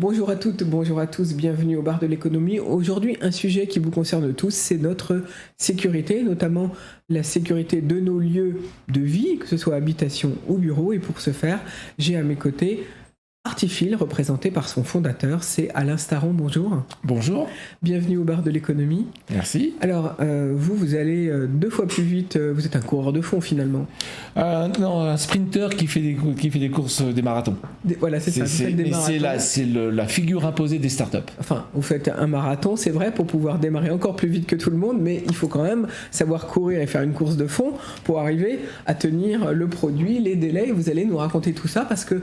Bonjour à toutes, bonjour à tous, bienvenue au bar de l'économie. Aujourd'hui, un sujet qui vous concerne tous, c'est notre sécurité, notamment la sécurité de nos lieux de vie, que ce soit habitation ou bureau. Et pour ce faire, j'ai à mes côtés Artifil, représenté par son fondateur, c'est Alain Staron. Bonjour. Bonjour. Bienvenue au bar de l'économie. Merci. Alors, vous allez 2 fois plus vite, vous êtes un coureur de fond finalement. Non, un sprinter qui fait des courses, des marathons. Voilà, c'est ça, vous faites des marathons. C'est la figure imposée des startups. Enfin, vous faites un marathon, c'est vrai, pour pouvoir démarrer encore plus vite que tout le monde, mais il faut quand même savoir courir et faire une course de fond pour arriver à tenir le produit, les délais. Vous allez nous raconter tout ça parce que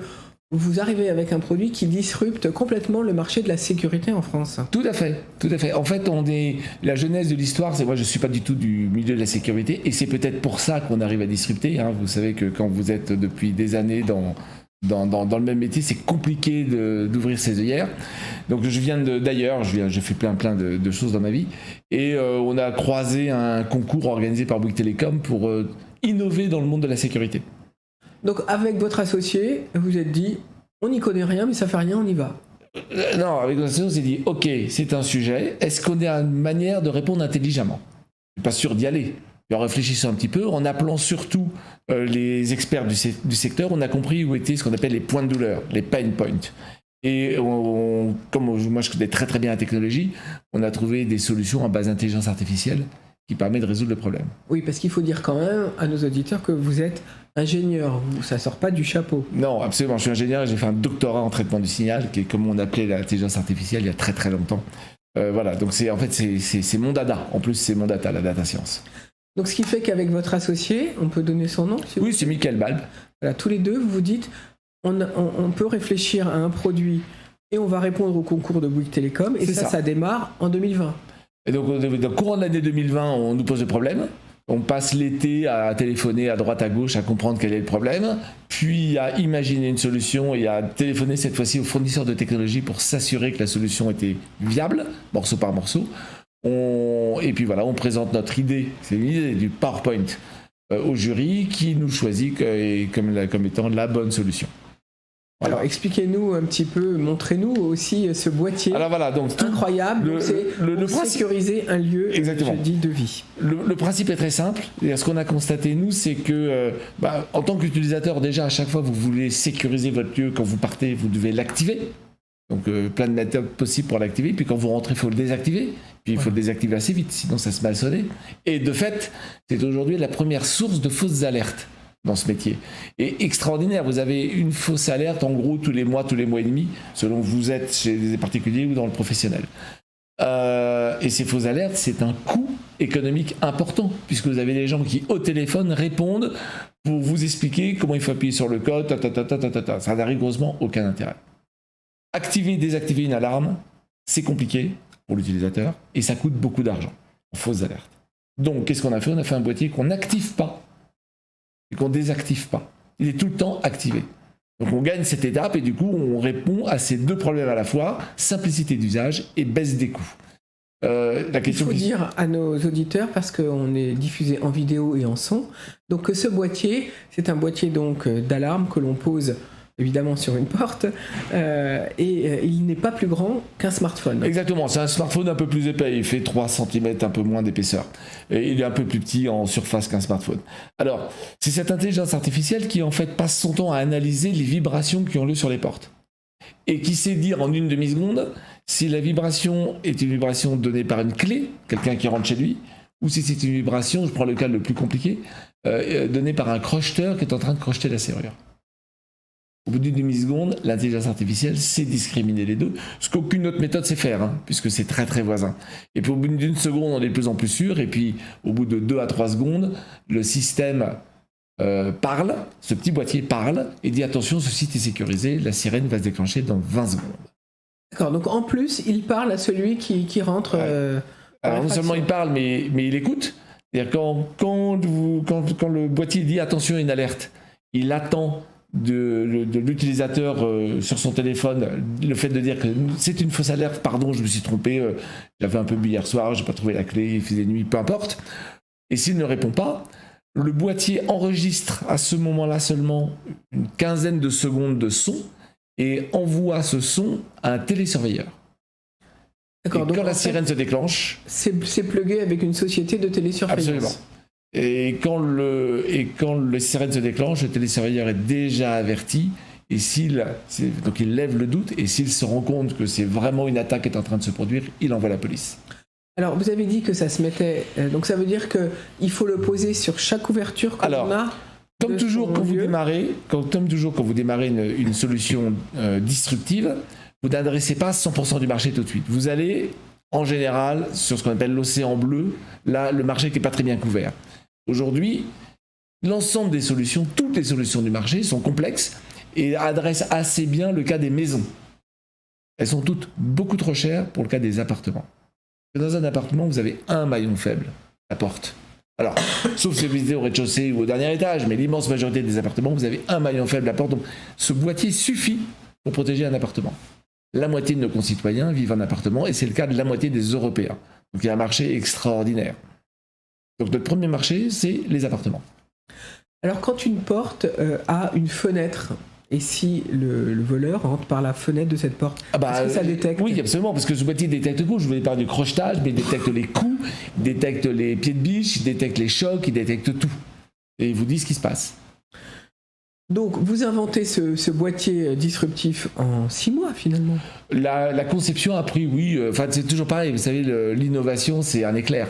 vous arrivez avec un produit qui disrupte complètement le marché de la sécurité en France. Tout à fait, tout à fait. En fait, la genèse de l'histoire, c'est moi je suis pas du tout du milieu de la sécurité et c'est peut-être pour ça qu'on arrive à disrupter. Vous savez que quand vous êtes depuis des années dans le même métier, c'est compliqué d'ouvrir ses œillères. Donc je viens d'ailleurs, j'ai fait plein de choses dans ma vie et on a croisé un concours organisé par Bouygues Télécom pour innover dans le monde de la sécurité. Donc avec votre associé, vous vous êtes dit, on n'y connaît rien, mais ça fait rien, on y va. Non, avec notre associé, on s'est dit, ok, c'est un sujet, est-ce qu'on a une manière de répondre intelligemment ? Je suis pas sûr d'y aller. Et en réfléchissant un petit peu, en appelant surtout les experts du secteur, on a compris où étaient ce qu'on appelle les points de douleur, les pain points. Et comme moi je connais très très bien la technologie, on a trouvé des solutions en base d'intelligence artificielle qui permettent de résoudre le problème. Oui, parce qu'il faut dire quand même à nos auditeurs que vous êtes ingénieur, ça sort pas du chapeau. Non, absolument, je suis ingénieur et j'ai fait un doctorat en traitement du signal, qui est comme on appelait l'intelligence artificielle il y a très très longtemps. Voilà, donc c'est mon dada, en plus c'est mon data, la data science. Donc ce qui fait qu'avec votre associé, on peut donner son nom Oui, c'est Michael Balb. Voilà, tous les deux, vous vous dites, on peut réfléchir à un produit et on va répondre au concours de Bouygues Télécom, et ça démarre en 2020. Et donc, dans le courant de l'année 2020, on nous pose le problème. On passe l'été à téléphoner à droite à gauche, à comprendre quel est le problème, puis à imaginer une solution et à téléphoner cette fois-ci aux fournisseurs de technologie pour s'assurer que la solution était viable, morceau par morceau. Et puis voilà, on présente notre idée, c'est une idée du PowerPoint au jury qui nous choisit comme étant la bonne solution. Voilà. Alors expliquez-nous un petit peu, montrez-nous aussi ce boîtier. Alors voilà, donc incroyable, c'est pour sécuriser un lieu, exactement, je dis, de vie. Le principe est très simple. Et ce qu'on a constaté nous, c'est que en tant qu'utilisateur, déjà à chaque fois vous voulez sécuriser votre lieu, quand vous partez, vous devez l'activer. Donc plein de méthodes possibles pour l'activer. Puis quand vous rentrez, il faut le désactiver. Puis il faut le désactiver assez vite, sinon ça se met à sonner. Et de fait, c'est aujourd'hui la première source de fausses alertes dans ce métier. Et extraordinaire, vous avez une fausse alerte en gros tous les mois et demi, selon que vous êtes chez des particuliers ou dans le professionnel. Et ces fausses alertes, c'est un coût économique important, puisque vous avez des gens qui au téléphone répondent pour vous expliquer comment il faut appuyer sur le code, ça n'a rigoureusement aucun intérêt. Activer, désactiver une alarme, c'est compliqué pour l'utilisateur et ça coûte beaucoup d'argent en fausses alertes. Donc qu'est-ce qu'on a fait ? On a fait un boîtier qu'on n'active pas et qu'on désactive pas. Il est tout le temps activé. Donc on gagne cette étape et du coup on répond à ces deux problèmes à la fois, simplicité d'usage et baisse des coûts. Il faut dire à nos auditeurs, parce qu'on est diffusé en vidéo et en son, donc que ce boîtier, c'est un boîtier donc d'alarme que l'on pose évidemment sur une porte, et il n'est pas plus grand qu'un smartphone. Exactement, c'est un smartphone un peu plus épais, il fait 3 cm, un peu moins d'épaisseur. Et il est un peu plus petit en surface qu'un smartphone. Alors, c'est cette intelligence artificielle qui en fait passe son temps à analyser les vibrations qui ont lieu sur les portes. Et qui sait dire en une demi-seconde si la vibration est une vibration donnée par une clé, quelqu'un qui rentre chez lui, ou si c'est une vibration, je prends le cas le plus compliqué, donnée par un crocheteur qui est en train de crocheter la serrure. Au bout d'une demi-seconde, l'intelligence artificielle sait discriminer les deux, ce qu'aucune autre méthode sait faire, puisque c'est très très voisin. Et puis au bout d'une seconde, on est de plus en plus sûr, et puis au bout de 2 à 3 secondes, le système parle, ce petit boîtier parle, et dit attention, ce site est sécurisé, la sirène va se déclencher dans 20 secondes. D'accord, donc en plus, il parle à celui qui rentre... Alors non seulement il parle, mais il écoute. C'est-à-dire quand le boîtier dit attention à une alerte, il attend de l'utilisateur sur son téléphone le fait de dire que c'est une fausse alerte, pardon, je me suis trompé, j'avais un peu bu hier soir, j'ai pas trouvé la clé, il faisait nuit, peu importe. Et s'il ne répond pas, le boîtier enregistre à ce moment-là seulement une quinzaine de secondes de son et envoie ce son à un télésurveilleur. D'accord, Et donc quand la en fait, sirène se déclenche, c'est plugué avec une société de télésurveillance. absolument. Et quand le sirène se déclenche, le télésurveilleur est déjà averti. Et donc il lève le doute. Et s'il se rend compte que c'est vraiment une attaque qui est en train de se produire, il envoie la police. Alors, vous avez dit que ça se mettait... donc ça veut dire qu'il faut le poser sur chaque ouverture qu'on a. Comme toujours, quand vous démarrez une solution disruptive, vous n'adressez pas 100% du marché tout de suite. Vous allez, en général, sur ce qu'on appelle l'océan bleu, là, le marché qui n'est pas très bien couvert. Aujourd'hui, l'ensemble des solutions, toutes les solutions du marché sont complexes et adressent assez bien le cas des maisons. Elles sont toutes beaucoup trop chères pour le cas des appartements. Dans un appartement, vous avez un maillon faible, la porte. Alors, sauf si vous visitez au rez-de-chaussée ou au dernier étage, mais l'immense majorité des appartements, vous avez un maillon faible, la porte. Donc, ce boîtier suffit pour protéger un appartement. La moitié de nos concitoyens vivent en appartement, et c'est le cas de la moitié des Européens. Donc, il y a un marché extraordinaire. Donc, notre premier marché, c'est les appartements. Alors, quand une porte a une fenêtre, et si le voleur rentre par la fenêtre de cette porte, est-ce que ça détecte ? Oui, absolument, parce que ce boîtier détecte tout. Je voulais parler du crochetage, mais il détecte les coups, il détecte les pieds de biche, il détecte les chocs, il détecte tout. Et il vous dit ce qui se passe. Donc, vous inventez ce boîtier disruptif en 6 mois, finalement. La conception a pris, oui, c'est toujours pareil. Vous savez, l'innovation, c'est un éclair.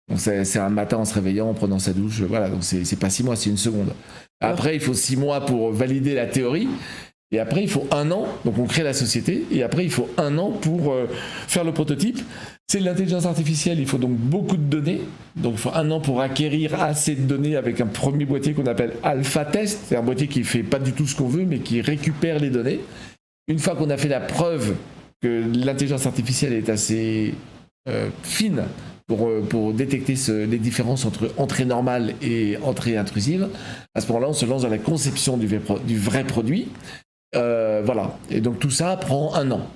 Donc c'est un matin en se réveillant, en prenant sa douche, voilà. Donc c'est pas 6 mois, c'est 1 seconde. Après, il faut 6 mois pour valider la théorie. Et après, il faut 1 an. Donc on crée la société. Et après, il faut 1 an pour faire le prototype. C'est de l'intelligence artificielle. Il faut donc beaucoup de données. Donc il faut 1 an pour acquérir assez de données avec un premier boîtier qu'on appelle Alpha Test. C'est un boîtier qui fait pas du tout ce qu'on veut, mais qui récupère les données. Une fois qu'on a fait la preuve que l'intelligence artificielle est assez fine pour détecter les différences entre entrée normale et entrée intrusive, à ce moment-là, on se lance dans la conception du vrai produit. Voilà. Et donc tout ça prend 1 an.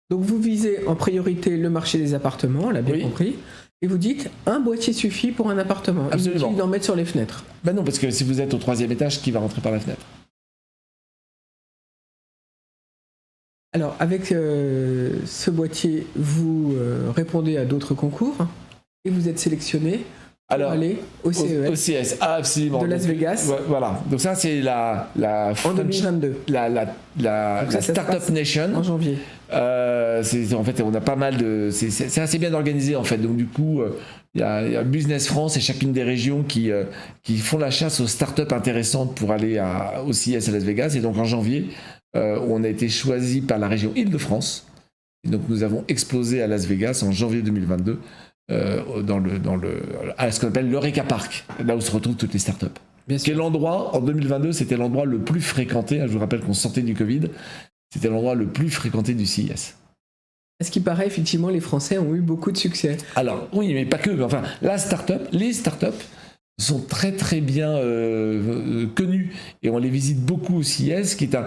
Donc vous visez en priorité le marché des appartements, on l'a bien compris, et vous dites un boîtier suffit pour un appartement. Absolument. Inutile d'en mettre sur les fenêtres. Ben non, parce que si vous êtes au 3e étage, qui va rentrer par la fenêtre ? Alors, avec ce boîtier, vous répondez à d'autres concours et vous êtes sélectionné pour aller au CES. Au CES, absolument. De Las Vegas. Voilà. Donc ça, c'est en 2022. La Startup Nation. En janvier. En fait, on a pas mal de... C'est assez bien organisé, en fait. Donc, du coup, il y a Business France et chacune des régions qui font la chasse aux startups intéressantes pour aller au CES à Las Vegas. Et donc, en janvier, on a été choisi par la région Île-de-France. Et donc, nous avons explosé à Las Vegas en janvier 2022 à ce qu'on appelle l'Eureka Park, là où se retrouvent toutes les startups. Quel endroit, en 2022, c'était l'endroit le plus fréquenté. Je vous rappelle qu'on sortait du Covid. C'était l'endroit le plus fréquenté du CES. À ce qui paraît, effectivement, les Français ont eu beaucoup de succès. Alors, oui, mais pas que. Enfin, les startups sont très très bien connues et on les visite beaucoup au CES, qui est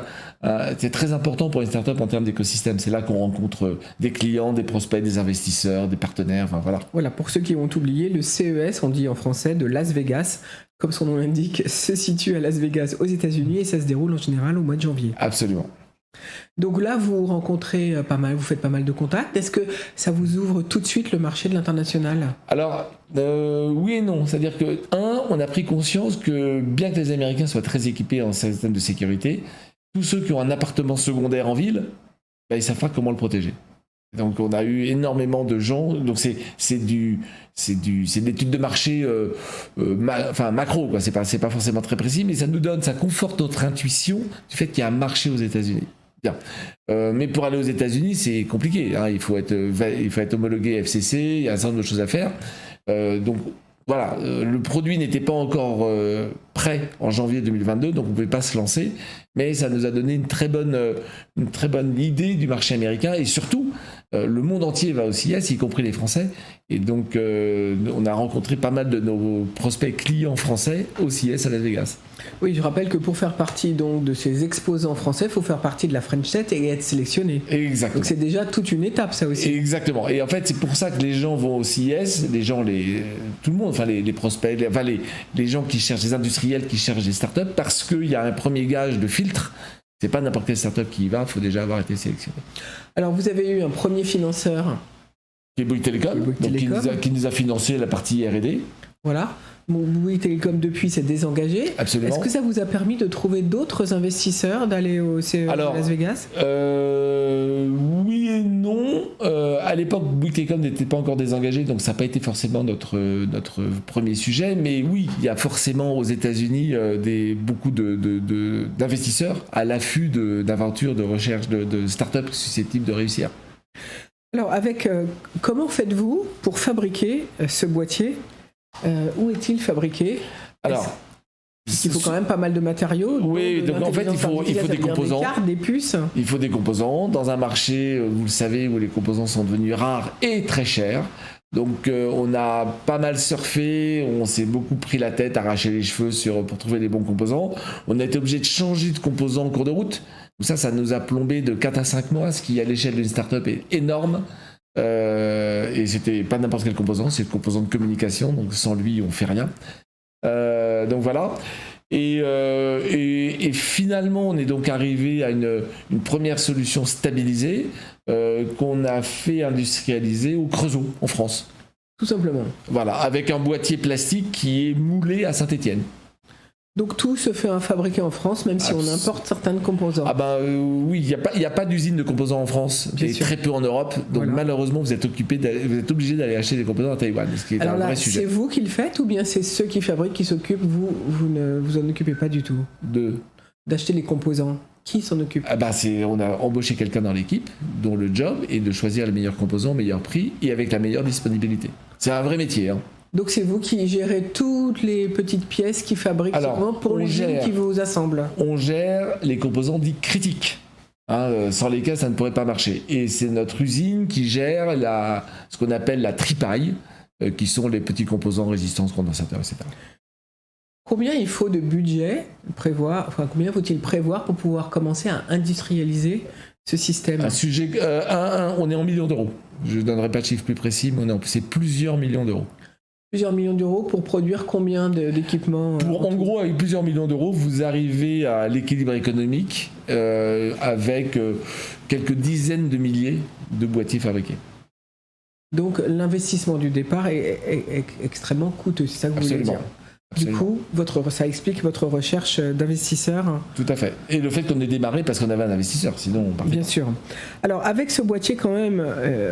c'est très important pour une startup en termes d'écosystème. C'est là qu'on rencontre des clients, des prospects, des investisseurs, des partenaires. Enfin, voilà. Voilà, pour ceux qui ont oublié, le CES, on dit en français de Las Vegas, comme son nom l'indique, se situe à Las Vegas aux États-Unis et ça se déroule en général au mois de janvier. Absolument. Donc là, vous rencontrez pas mal, vous faites pas mal de contacts. Est-ce que ça vous ouvre tout de suite le marché de l'international ? Alors, oui et non. C'est-à-dire que, on a pris conscience que, bien que les Américains soient très équipés en système de sécurité, tous ceux qui ont un appartement secondaire en ville, ils ne savent pas comment le protéger. Donc, on a eu énormément de gens. Donc, c'est de l'étude de marché macro, quoi. C'est pas forcément très précis, mais ça conforte notre intuition du fait qu'il y a un marché aux États-Unis. Bien. Mais pour aller aux États-Unis, c'est compliqué. Il faut être homologué FCC, il y a un certain nombre de choses à faire. Donc voilà, le produit n'était pas encore prêt en janvier 2022, donc on ne pouvait pas se lancer. Mais ça nous a donné une très bonne idée du marché américain et surtout, le monde entier va au CES, y compris les Français. Et donc, on a rencontré pas mal de nos prospects clients français au CES à Las Vegas. Oui, je rappelle que pour faire partie donc, de ces exposants français, il faut faire partie de la French Tech et être sélectionné. Exactement. Donc c'est déjà toute une étape, ça aussi. Exactement. Et en fait, c'est pour ça que les gens vont au CES, tout le monde, enfin les prospects, les gens qui cherchent, les industriels qui cherchent des startups, parce qu'il y a un premier gage de filtre. C'est pas n'importe quelle startup qui y va, il faut déjà avoir été sélectionné. Alors, vous avez eu un premier financeur. Qui est Bouygues Télécom, qui nous a financé la partie R&D. Voilà. Bouygues Télécom, depuis, s'est désengagé. Absolument. Est-ce que ça vous a permis de trouver d'autres investisseurs, d'aller au CE de Las Vegas ? Oui et non. À l'époque, Bouygues Télécom n'était pas encore désengagé, donc ça n'a pas été forcément notre premier sujet. Mais oui, il y a forcément aux États-Unis beaucoup d'investisseurs à l'affût d'aventures, de recherche, de start-up susceptibles de réussir. Alors, comment faites-vous pour fabriquer ce boîtier ? Où est-il fabriqué ? Alors, il faut quand même pas mal de matériaux. Oui, donc en fait, il faut des composants. Des cartes, des puces. Il faut des composants. Dans un marché, vous le savez, où les composants sont devenus rares et très chers. Donc, on a pas mal surfé, on s'est beaucoup pris la tête, arraché les cheveux pour trouver les bons composants. On a été obligé de changer de composants en cours de route. Donc ça nous a plombé de 4 à 5 mois, ce qui, à l'échelle d'une start-up, est énorme. Et c'était pas n'importe quel composant, c'est le composant de communication, donc sans lui on fait rien. Donc voilà. Et finalement on est donc arrivé à une première solution stabilisée qu'on a fait industrialiser au Creusot en France. Tout simplement. Voilà, avec un boîtier plastique qui est moulé à Saint-Étienne. Donc tout se fait fabriquer en France, même si on importe certains composants. Oui, il n'y a pas d'usine de composants en France, et très peu en Europe. Donc voilà. Malheureusement, vous êtes obligé d'aller acheter des composants à Taïwan, ce qui est un vrai sujet. C'est vous qui le faites ou bien c'est ceux qui fabriquent qui s'occupent, vous ne vous en occupez pas du tout d'acheter les composants? Qui s'en occupe? On a embauché quelqu'un dans l'équipe dont le job est de choisir les meilleurs composants, meilleur prix et avec la meilleure disponibilité. C'est un vrai métier, hein. Donc c'est vous qui gérez toutes les petites pièces qui fabriquent pour l'usine qui vous assemble. On gère les composants dits critiques, sans lesquels ça ne pourrait pas marcher. Et c'est notre usine qui gère ce qu'on appelle la tripaille, qui sont les petits composants résistance, condensateurs, etc. Combien il faut de budget combien faut-il prévoir pour pouvoir commencer à industrialiser ce système? On est en millions d'euros. Je ne donnerai pas de chiffre plus précis, mais c'est plusieurs millions d'euros. Plusieurs millions d'euros pour produire combien d'équipements? En gros, avec plusieurs millions d'euros, vous arrivez à l'équilibre économique avec quelques dizaines de milliers de boîtiers fabriqués. Donc l'investissement du départ est extrêmement coûteux, c'est ça que vous voulez dire? Absolument. Du coup, ça explique votre recherche d'investisseurs. Tout à fait. Et le fait qu'on ait démarré parce qu'on avait un investisseur, sinon on partait. Bien sûr. Alors, avec ce boîtier, quand même,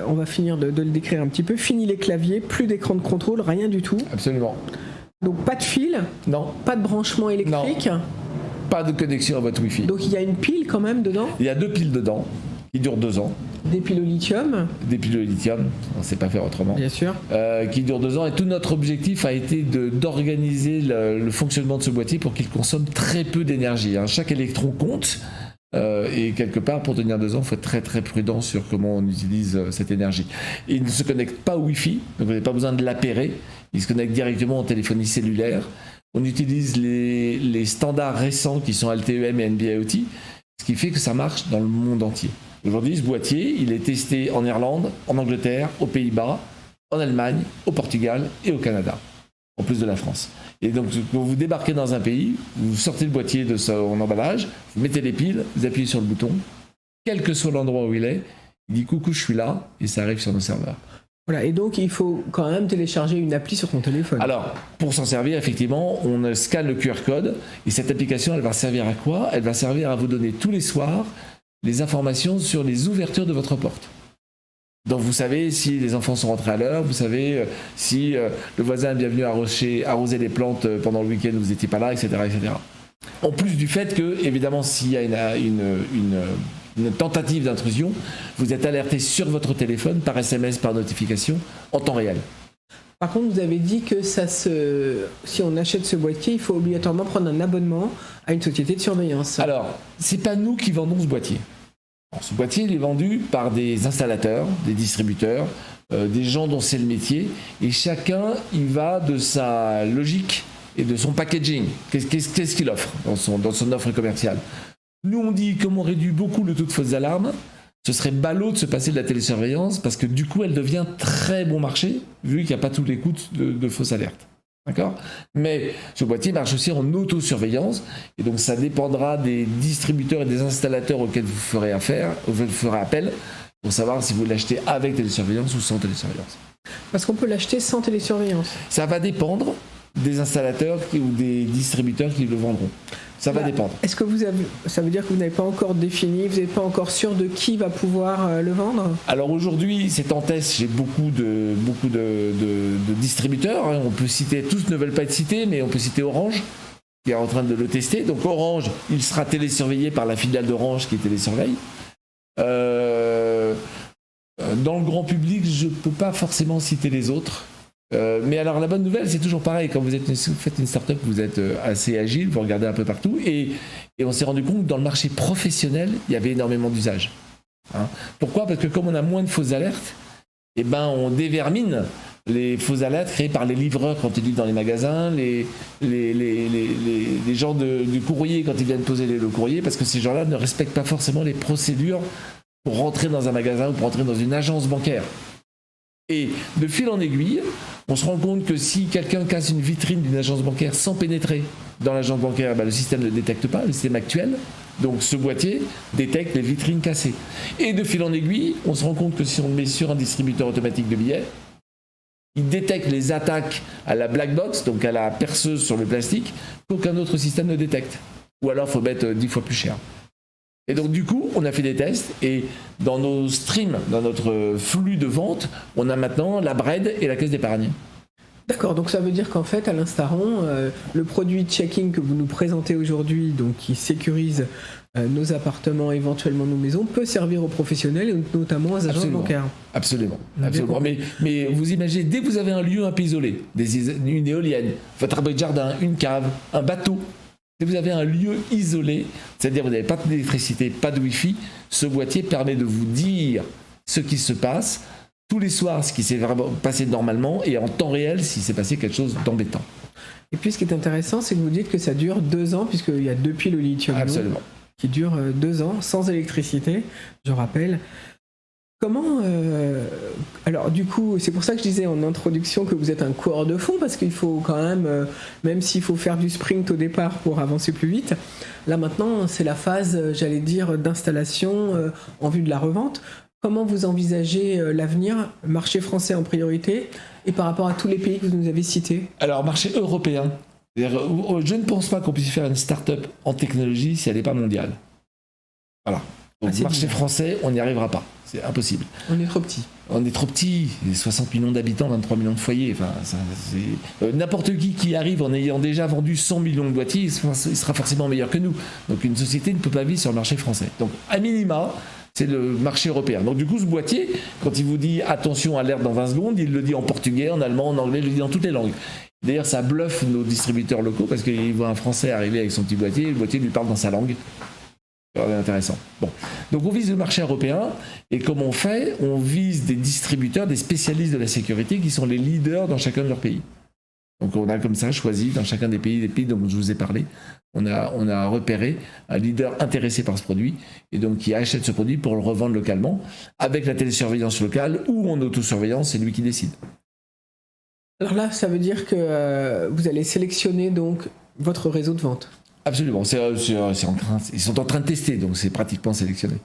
on va finir de le décrire un petit peu. Fini les claviers, plus d'écran de contrôle, rien du tout. Absolument. Donc, pas de fil. Non. Pas de branchement électrique. Non. Pas de connexion à votre Wi-Fi. Donc, il y a une pile quand même dedans. Il y a 2 piles dedans. Qui durent 2 ans. Des piles au lithium. Des piles au lithium, on ne sait pas faire autrement. Bien sûr. Qui durent 2 ans. Et tout notre objectif a été d'organiser le fonctionnement de ce boîtier pour qu'il consomme très peu d'énergie. Chaque électron compte. Et quelque part, pour tenir 2 ans, il faut être très très prudent sur comment on utilise cette énergie. Et il ne se connecte pas au Wi-Fi, donc vous n'avez pas besoin de l'appairer. Il se connecte directement en téléphonie cellulaire. On utilise les standards récents qui sont LTE-M et NB-IoT, ce qui fait que ça marche dans le monde entier. Aujourd'hui, ce boîtier, il est testé en Irlande, en Angleterre, aux Pays-Bas, en Allemagne, au Portugal et au Canada, en plus de la France. Et donc, quand vous débarquez dans un pays, vous sortez le boîtier de son emballage, vous mettez les piles, vous appuyez sur le bouton, quel que soit l'endroit où il est, il dit « coucou, je suis là » et ça arrive sur nos serveurs. Voilà, et donc il faut quand même télécharger une appli sur son téléphone. Alors, pour s'en servir, effectivement, on scanne le QR code et cette application, elle va servir à quoi? Elle va servir à vous donner tous les soirs les informations sur les ouvertures de votre porte. Donc vous savez si les enfants sont rentrés à l'heure, vous savez si le voisin est bienvenu arroser les plantes pendant le week-end où vous n'étiez pas là, etc., etc. En plus du fait que, évidemment, s'il y a une tentative d'intrusion, vous êtes alerté sur votre téléphone, par SMS, par notification, en temps réel. Par contre, vous avez dit que si on achète ce boîtier, il faut obligatoirement prendre un abonnement à une société de surveillance. Alors, c'est pas nous qui vendons ce boîtier. Ce boîtier, il est vendu par des installateurs, des distributeurs, des gens dont c'est le métier, et chacun, il va de sa logique et de son packaging. Qu'est-ce qu'il offre dans son offre commerciale? Nous, on dit, comme on réduit beaucoup le taux de fausses alarmes, ce serait ballot de se passer de la télésurveillance parce que du coup, elle devient très bon marché, vu qu'il n'y a pas tous les coûts de fausses alertes. D'accord ? Mais ce boîtier marche aussi en autosurveillance, et donc ça dépendra des distributeurs et des installateurs auxquels vous ferez appel pour savoir si vous l'achetez avec télésurveillance ou sans télésurveillance. Parce qu'on peut l'acheter sans télésurveillance. Ça va dépendre des installateurs ou des distributeurs qui le vendront. Ça va dépendre. Est-ce que ça veut dire que vous n'avez pas encore défini, vous n'êtes pas encore sûr de qui va pouvoir le vendre ? Alors aujourd'hui, c'est en test chez beaucoup de distributeurs. On peut citer, tous ne veulent pas être cités, mais on peut citer Orange, qui est en train de le tester. Donc Orange, il sera télésurveillé par la filiale d'Orange qui télésurveille. Dans le grand public, je ne peux pas forcément citer les autres. Mais alors la bonne nouvelle, c'est toujours pareil, quand vous faites une start-up, vous êtes assez agile, vous regardez un peu partout, et on s'est rendu compte que dans le marché professionnel, il y avait énormément d'usages. Hein. Pourquoi ? Parce que comme on a moins de fausses alertes, on dévermine les fausses alertes créées par les livreurs quand ils livrent dans les magasins, les gens du courrier quand ils viennent poser le courrier, parce que ces gens-là ne respectent pas forcément les procédures pour rentrer dans un magasin ou pour rentrer dans une agence bancaire. Et de fil en aiguille, on se rend compte que si quelqu'un casse une vitrine d'une agence bancaire sans pénétrer dans l'agence bancaire, le système ne le détecte pas, le système actuel. Donc ce boîtier détecte les vitrines cassées. Et de fil en aiguille, on se rend compte que si on le met sur un distributeur automatique de billets, il détecte les attaques à la black box, donc à la perceuse sur le plastique, qu'aucun autre système ne détecte. Ou alors il faut mettre 10 fois plus cher. Et donc du coup, on a fait des tests et dans nos streams, dans notre flux de vente, on a maintenant la Bread et la caisse d'épargne. D'accord, donc ça veut dire qu'en fait, à l'instant, le produit checking que vous nous présentez aujourd'hui, donc qui sécurise nos appartements, éventuellement nos maisons, peut servir aux professionnels et notamment aux agents bancaires. Absolument. Mais vous imaginez, dès que vous avez un lieu un peu isolé, une éolienne, votre abri de jardin, une cave, un bateau, si vous avez un lieu isolé, c'est-à-dire vous n'avez pas d'électricité, pas de Wi-Fi, ce boîtier permet de vous dire ce qui se passe tous les soirs, ce qui s'est vraiment passé normalement, et en temps réel, s'il s'est passé quelque chose d'embêtant. Et puis ce qui est intéressant, c'est que vous dites que ça dure 2 ans, puisqu'il y a 2 piles au lithium qui durent 2 ans sans électricité, je rappelle. Comment alors du coup, c'est pour ça que je disais en introduction que vous êtes un coureur de fond, parce qu'il faut quand même s'il faut faire du sprint au départ pour avancer plus vite, là maintenant c'est la phase, j'allais dire, d'installation en vue de la revente. Comment vous envisagez l'avenir, marché français en priorité, et par rapport à tous les pays que vous nous avez cités ? Alors marché européen, je ne pense pas qu'on puisse faire une start-up en technologie si elle n'est pas mondiale. Voilà. Donc marché français, on n'y arrivera pas. C'est impossible. On est trop petit. On est trop petit. 60 millions d'habitants, 23 millions de foyers. Enfin, n'importe qui arrive en ayant déjà vendu 100 millions de boîtiers, il sera forcément meilleur que nous. Donc une société ne peut pas vivre sur le marché français. Donc à minima, c'est le marché européen. Donc du coup, ce boîtier, quand il vous dit attention, alerte dans 20 secondes, il le dit en portugais, en allemand, en anglais, il le dit dans toutes les langues. D'ailleurs, ça bluffe nos distributeurs locaux parce qu'ils voient un Français arriver avec son petit boîtier, le boîtier lui parle dans sa langue. C'est intéressant. Bon. Donc on vise le marché européen, et comme on fait, on vise des distributeurs, des spécialistes de la sécurité qui sont les leaders dans chacun de leurs pays. Donc on a comme ça choisi dans chacun des pays dont je vous ai parlé, on a repéré un leader intéressé par ce produit et donc qui achète ce produit pour le revendre localement avec la télésurveillance locale ou en autosurveillance, c'est lui qui décide. Alors là, ça veut dire que vous allez sélectionner donc votre réseau de vente. Absolument, ils sont en train de tester, donc c'est pratiquement sélectionné.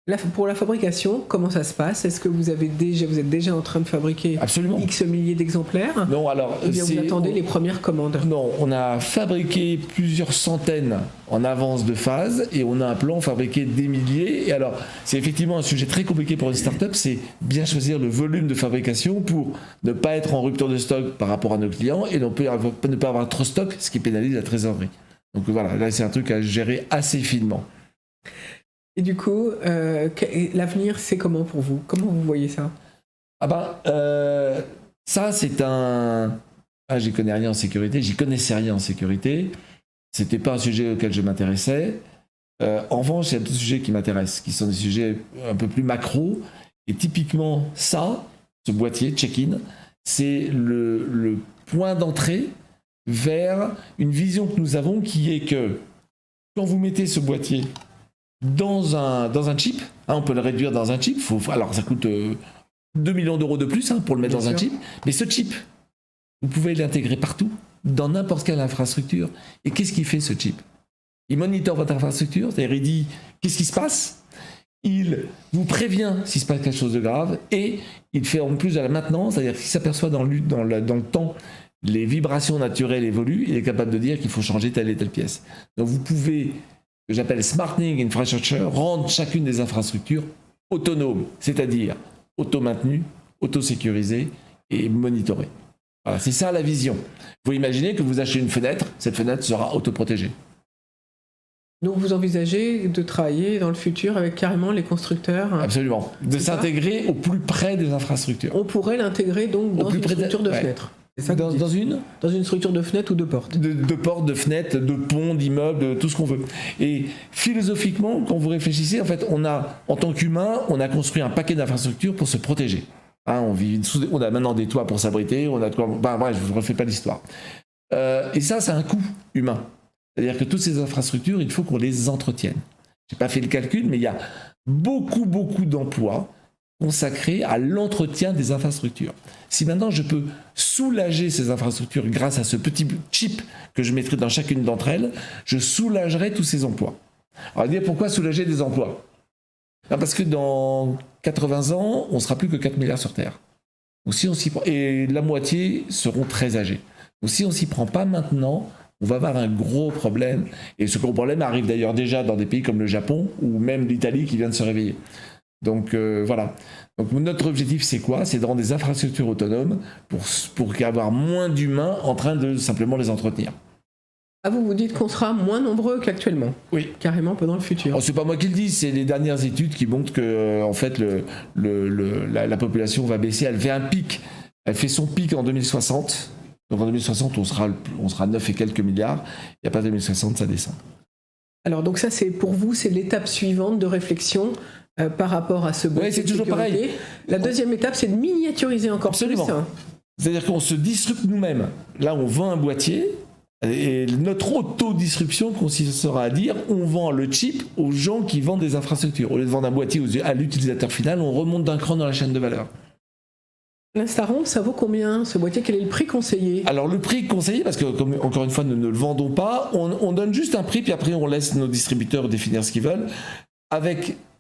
Là, pour la fabrication, comment ça se passe ? Est-ce que vous êtes déjà en train de fabriquer X milliers d'exemplaires ? Non, alors... Ou bien vous attendez les premières commandes ? Non, on a fabriqué plusieurs centaines en avance de phase et on a un plan fabriqué des milliers. Et alors, c'est effectivement un sujet très compliqué pour une start-up, c'est bien choisir le volume de fabrication pour ne pas être en rupture de stock par rapport à nos clients et ne pas avoir trop de stock, ce qui pénalise la trésorerie. Donc voilà, là c'est un truc à gérer assez finement. Et du coup, l'avenir, c'est comment pour vous ? Comment vous voyez ça ? Ça c'est un... j'y connais rien en sécurité, j'y connaissais rien en sécurité. C'était pas un sujet auquel je m'intéressais. En revanche, il y a d'autres sujets qui m'intéressent, qui sont des sujets un peu plus macro. Et typiquement, ce boîtier check-in, c'est le point d'entrée vers une vision que nous avons qui est que quand vous mettez ce boîtier dans un chip, on peut le réduire dans un chip, alors ça coûte 2 millions d'euros de plus pour le mettre dans un chip, mais ce chip, Vous pouvez l'intégrer partout, dans n'importe quelle infrastructure. Et qu'est-ce qu'il fait ce chip? Il monitore votre infrastructure, c'est-à-dire il dit qu'est-ce qui se passe, il vous prévient s'il se passe quelque chose de grave, et il fait en plus de la maintenance, c'est-à-dire qu'il s'aperçoit dans le temps, les vibrations naturelles évoluent, il est capable de dire qu'il faut changer telle et telle pièce. Donc vous pouvez, ce que j'appelle smartening infrastructure, rendre chacune des infrastructures autonomes, c'est-à-dire auto-maintenues, auto-sécurisées et monitorées. Voilà, c'est ça la vision. Vous imaginez que vous achetez une fenêtre, cette fenêtre sera autoprotégée. Donc vous envisagez de travailler dans le futur avec carrément les constructeurs? Absolument. De s'intégrer au plus près des infrastructures. On pourrait l'intégrer donc dans une structure de fenêtre. C'est ça dans une structure de fenêtre ou de porte. De porte, de fenêtre, de pont, d'immeuble, de tout ce qu'on veut. Et philosophiquement, quand vous réfléchissez, en fait, en tant qu'humain, on a construit un paquet d'infrastructures pour se protéger. Hein, on a maintenant des toits pour s'abriter, bref, je ne vous refais pas l'histoire. Et ça, c'est un coût humain. C'est-à-dire que toutes ces infrastructures, il faut qu'on les entretienne. Je n'ai pas fait le calcul, mais il y a beaucoup d'emplois consacrés à l'entretien des infrastructures. Si maintenant je peux soulager ces infrastructures grâce à ce petit chip que je mettrai dans chacune d'entre elles, je soulagerai tous ces emplois. Alors, dire pourquoi soulager des emplois? Parce que dans 80 ans, on ne sera plus que 4 milliards sur Terre. Donc, si on s'y prend, et la moitié seront très âgés. Donc si on ne s'y prend pas maintenant, on va avoir un gros problème. Et ce gros problème arrive d'ailleurs déjà dans des pays comme le Japon ou même l'Italie qui vient de se réveiller. Donc voilà. Donc notre objectif, c'est quoi? C'est de rendre des infrastructures autonomes pour avoir moins d'humains en train de simplement les entretenir. Ah, vous dites qu'on sera moins nombreux qu'actuellement? Oui. Carrément pendant le futur. Oh, c'est pas moi qui le dis, c'est les dernières études qui montrent que en fait la population va baisser. Elle fait un pic. Elle fait son pic en 2060. Donc en 2060, on sera 9 et quelques milliards. Et à partir de 2060, ça descend. Alors donc ça, c'est pour vous, c'est l'étape suivante de réflexion par rapport à ce boîtier. Oui, c'est toujours pareil. La deuxième étape, c'est de miniaturiser encore Absolument. plus. C'est-à-dire qu'on se disrupte nous-mêmes. Là, on vend un boîtier. Et notre auto-disruption consistera à dire on vend le chip aux gens qui vendent des infrastructures. Au lieu de vendre un boîtier à l'utilisateur final, on remonte d'un cran dans la chaîne de valeur. L'Instaron, ça vaut combien ce boîtier? Quel est le prix conseillé? Alors le prix conseillé, parce que comme, encore une fois nous ne le vendons pas, on donne juste un prix puis après on laisse nos distributeurs définir ce qu'ils veulent.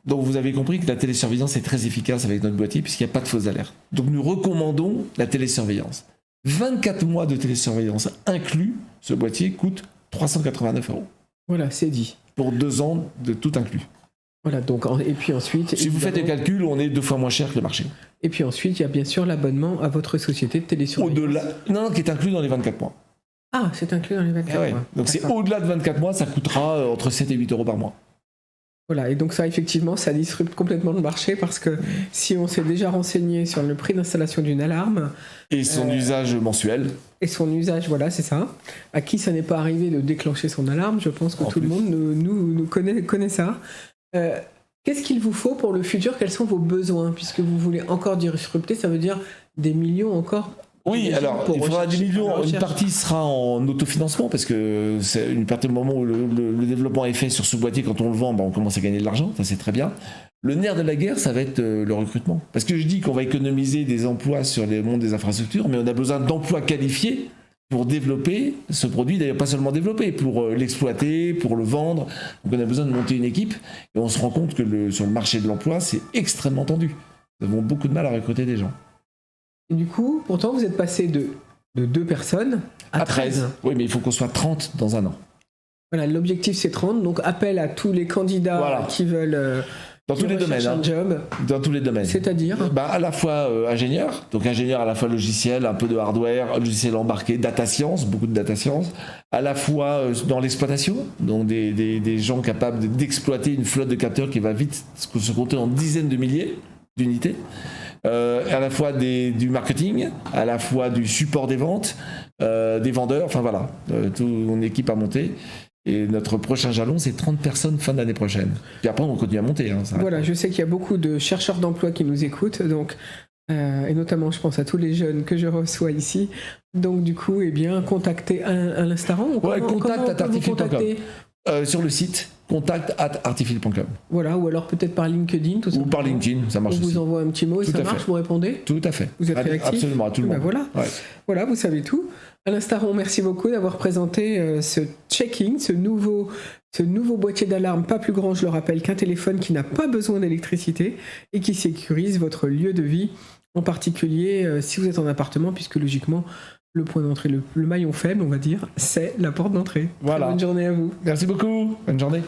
Donc vous avez compris que la télésurveillance est très efficace avec notre boîtier puisqu'il n'y a pas de fausses alertes. Donc nous recommandons la télésurveillance. 24 mois de télésurveillance inclus, ce boîtier coûte 389 €. Voilà, c'est dit. Pour 2 ans de tout inclus. Voilà, donc, et puis ensuite... Si vous faites les calculs, on est 2 fois moins cher que le marché. Et puis ensuite, il y a bien sûr l'abonnement à votre société de télésurveillance. Non, qui est inclus dans les 24 mois. Ah, c'est inclus dans les 24 mois. Donc c'est au-delà de 24 mois, ça coûtera entre 7 et 8 € par mois. Voilà, et donc ça, effectivement, ça disrupte complètement le marché parce que si on s'est déjà renseigné sur le prix d'installation d'une alarme... Et son usage mensuel. Et son usage, voilà, c'est ça. À qui ça n'est pas arrivé de déclencher son alarme, je pense que tout le monde nous connaît ça. Qu'est-ce qu'il vous faut pour le futur? Quels sont vos besoins? Puisque vous voulez encore disrupter, ça veut dire des millions encore. Oui, alors il faudra des millions. Une partie sera en autofinancement parce que c'est une partie du moment où le développement est fait sur ce boîtier, quand on le vend, on commence à gagner de l'argent, ça c'est très bien. Le nerf de la guerre, ça va être le recrutement. Parce que je dis qu'on va économiser des emplois sur le monde des infrastructures, mais on a besoin d'emplois qualifiés pour développer ce produit, d'ailleurs pas seulement développer, pour l'exploiter, pour le vendre. Donc on a besoin de monter une équipe et on se rend compte que sur le marché de l'emploi, c'est extrêmement tendu. Nous avons beaucoup de mal à recruter des gens. Et du coup, pourtant, vous êtes passé de 2 personnes à 13. Oui, mais il faut qu'on soit 30 dans un an. Voilà, l'objectif c'est 30, donc appel à tous les candidats qui veulent... Dans tous les domaines. Dans tous les domaines. C'est-à-dire à la fois ingénieur, donc ingénieur à la fois logiciel, un peu de hardware, logiciel embarqué, data science, beaucoup de data science, à la fois dans l'exploitation, donc des gens capables d'exploiter une flotte de capteurs qui va vite se compter en dizaines de milliers d'unités, à la fois du marketing, à la fois du support des ventes, des vendeurs, enfin voilà, toute une équipe à monter. Et notre prochain jalon, c'est 30 personnes fin d'année prochaine. Puis après, on continue à monter. Voilà, je sais qu'il y a beaucoup de chercheurs d'emploi qui nous écoutent, donc, et notamment, je pense à tous les jeunes que je reçois ici. Donc, du coup, contactez à l'Instaron. Contact@artific.com. Sur le site, contact@artifil.com. Voilà, ou alors peut-être par LinkedIn, tout Ou par LinkedIn, ça marche on aussi. vous envoie un petit mot et Tout ça à marche, fait. vous répondez. Tout à fait. Vous êtes réactif. Absolument, à tout le monde. Voilà. Ouais. Voilà, vous savez tout. Alain Staron, merci beaucoup d'avoir présenté ce checking, ce nouveau boîtier d'alarme, pas plus grand, je le rappelle, qu'un téléphone qui n'a pas besoin d'électricité et qui sécurise votre lieu de vie, en particulier si vous êtes en appartement, puisque logiquement, le point d'entrée, le maillon faible, on va dire, c'est la porte d'entrée. Voilà. Très bonne journée à vous. Merci beaucoup. Bonne journée.